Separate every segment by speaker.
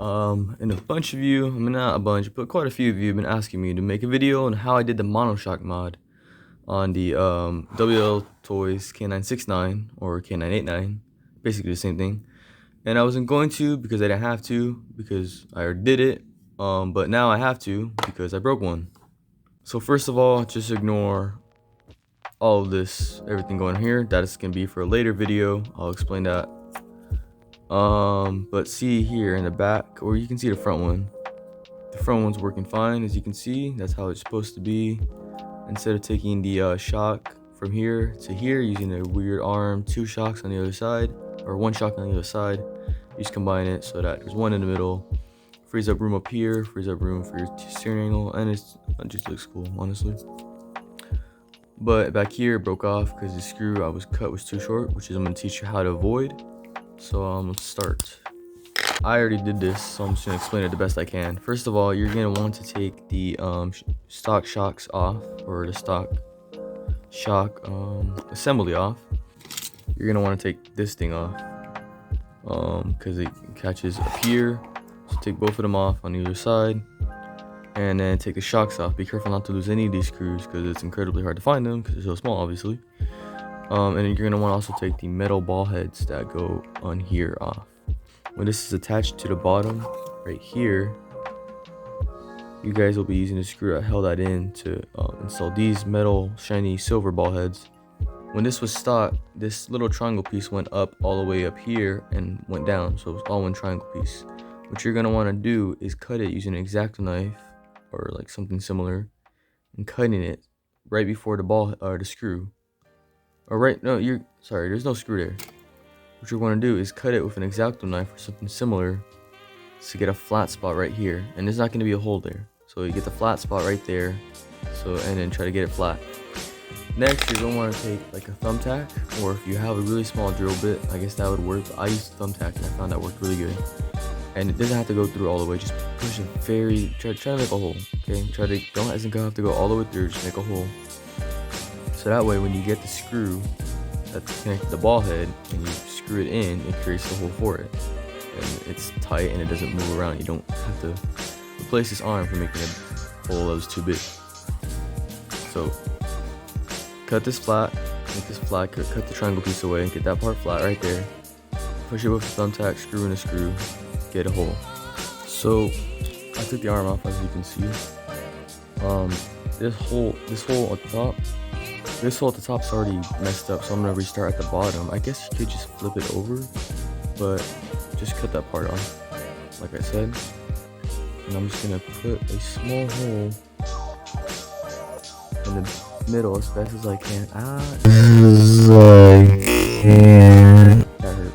Speaker 1: And a bunch of you, I mean not a bunch, but quite a few of you have been asking me to make a video on how I did the Monoshock mod on the Wltoys K969 or K989, basically the same thing. And I wasn't going to because I didn't have to, because I already did it, but now I have to because I broke one. So first of all, just ignore all of this, everything going here. That is gonna be for a later video. I'll explain that. But see here in the back, or you can see the front one. The front one's working fine, as you can see. That's how it's supposed to be. Instead of taking the shock from here to here using a weird arm, two shocks on the other side, or one shock on the other side, you just combine it so that there's one in the middle. Frees up room up here, frees up room for your steering angle, and it just looks cool, honestly. But back here it broke off because the screw I was cut was too short, which is I'm gonna teach you how to avoid. So let's start. I already did this, so I'm just gonna explain it the best I can. First of all, you're gonna want to take the stock shocks off, or the stock shock assembly off. You're gonna want to take this thing off because it catches up here. So take both of them off on either side, and then take the shocks off. Be careful not to lose any of these screws because it's incredibly hard to find them because they're so small, obviously. And then you're gonna want to also take the metal ball heads that go on here off. When this is attached to the bottom right here, you guys will be using the screw that held that in to install these metal shiny silver ball heads. When this was stock, this little triangle piece went up all the way up here and went down, so it's all one triangle piece. What you're gonna want to do is cut it using an X-Acto knife or like something similar, and cutting it right before the ball or the screw. Or right, no, sorry, there's no screw there. What you're going to do is cut it with an X-Acto knife or something similar to get a flat spot right here, and there's not going to be a hole there, so you get the flat spot right there. So, and then try to get it flat. Next, you're going to want to take like a thumbtack, or if you have a really small drill bit, I guess that would work. But I used a thumbtack and I found that worked really good. And it doesn't have to go through all the way, just push it try to make a hole. Okay, don't have to go all the way through, just make a hole. So that way, when you get the screw that's connected to the ball head and you screw it in, it creates the hole for it, and it's tight and it doesn't move around. You don't have to replace this arm for making a hole that was too big. So cut this flat, make this flat, cut the triangle piece away and get that part flat right there. Push it with a thumbtack, screw in a screw, get a hole. So I took the arm off, as you can see. This hole at the top, this hole at the top's already messed up, so I'm gonna restart at the bottom. I guess you could just flip it over, but just cut that part off, like I said. And I'm just gonna put a small hole in the middle as best as I can. That hurt.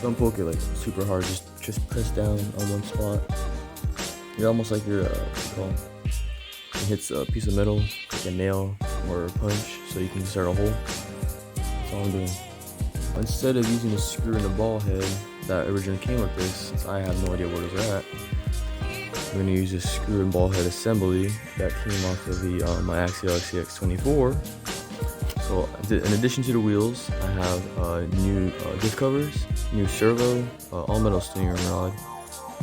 Speaker 1: Don't poke it like super hard, just press down on one spot. You're almost like you're it hits a piece of metal, like a nail or a punch, so you can start a hole. That's all I'm doing. Instead of using a screw in the ball head that originally came with this, since I have no idea where those are at, I'm going to use a screw and ball head assembly that came off of the my Axial XCX24. So in addition to the wheels, I have new diff covers, new servo, all metal steering rod,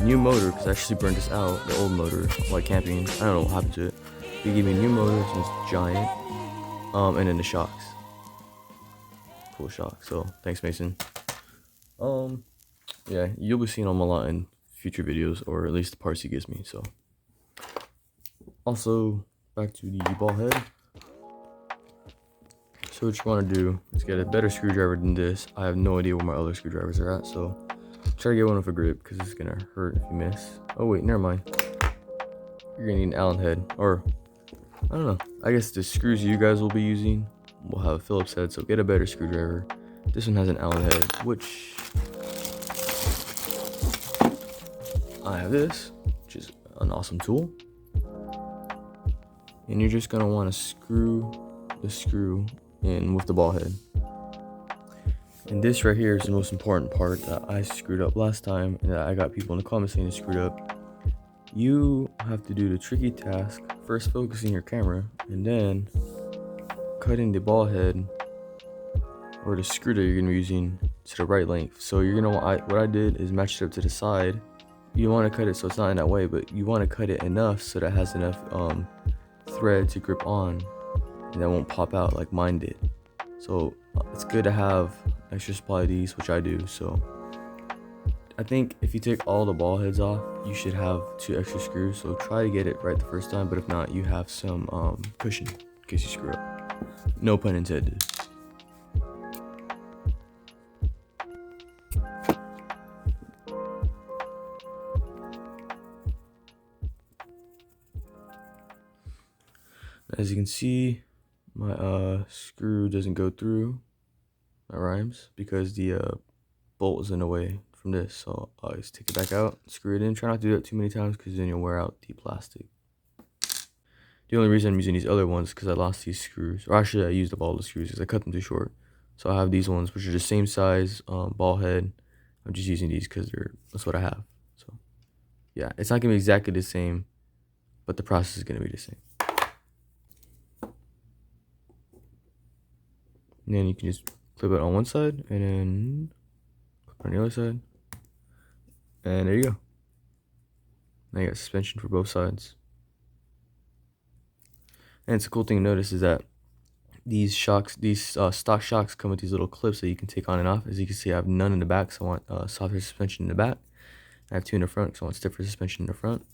Speaker 1: new motor because I actually burned this out, the old motor, while camping. I don't know what happened to it. They gave me a new motor, so it's giant, and then the shocks. Cool shock. So thanks, Mason. Yeah, you'll be seeing them a lot in future videos, or at least the parts he gives me. So also back to the ball head. So what you want to do is get a better screwdriver than this. I have no idea where my other screwdrivers are at, so try to get one with a grip because it's gonna hurt if you miss. Oh wait, never mind. You're gonna need an Allen head, or I don't know. I guess the screws you guys will be using will have a Phillips head, so get a better screwdriver. This one has an Allen head, which I have this, which is an awesome tool. And you're just gonna want to screw the screw in with the ball head. And this right here is the most important part that I screwed up last time, and that I got people in the comments saying it screwed up. You have to do the tricky task, first focusing your camera and then cutting the ball head or the screw that you're gonna be using to the right length. So you're gonna what I did is match it up to the side. You don't want to cut it so it's not in that way, but you want to cut it enough so that it has enough thread to grip on and that won't pop out like mine did. So it's good to have extra supply of these, which I do. So I think if you take all the ball heads off, you should have 2 extra screws. So try to get it right the first time, but if not, you have some cushion in case you screw up. No pun intended. As you can see, my screw doesn't go through. That rhymes because the bolt is in the way from this. So I just take it back out, screw it in. Try not to do that too many times because then you'll wear out the plastic. The only reason I'm using these other ones is because I lost these screws, or actually I used up all the screws because I cut them too short. So I have these ones which are the same size ball head. I'm just using these because that's what I have. So yeah, it's not gonna be exactly the same, but the process is gonna be the same. And then you can just clip it on one side and then clip on the other side. And there you go. Now you got suspension for both sides. And it's a cool thing to notice is that these shocks, these stock shocks come with these little clips that you can take on and off. As you can see, I have none in the back, so I want softer suspension in the back. I have 2 in the front, so I want stiffer suspension in the front.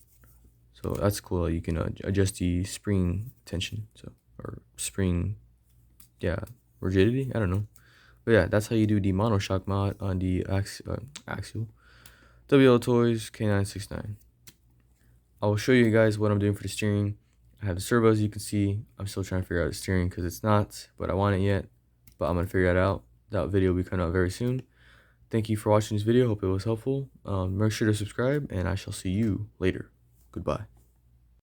Speaker 1: So that's cool. You can adjust the spring tension, or spring, yeah, rigidity. I don't know, but yeah, that's how you do the Monoshock mod on the axial Wltoys K969. I will show you guys what I'm doing for the steering. I have the servos, you can see. I'm still trying to figure out the steering because it's not, but I want it yet. But I'm going to figure that out. That video will be coming out very soon. Thank you for watching this video. Hope it was helpful. Make sure to subscribe, and I shall see you later. Goodbye.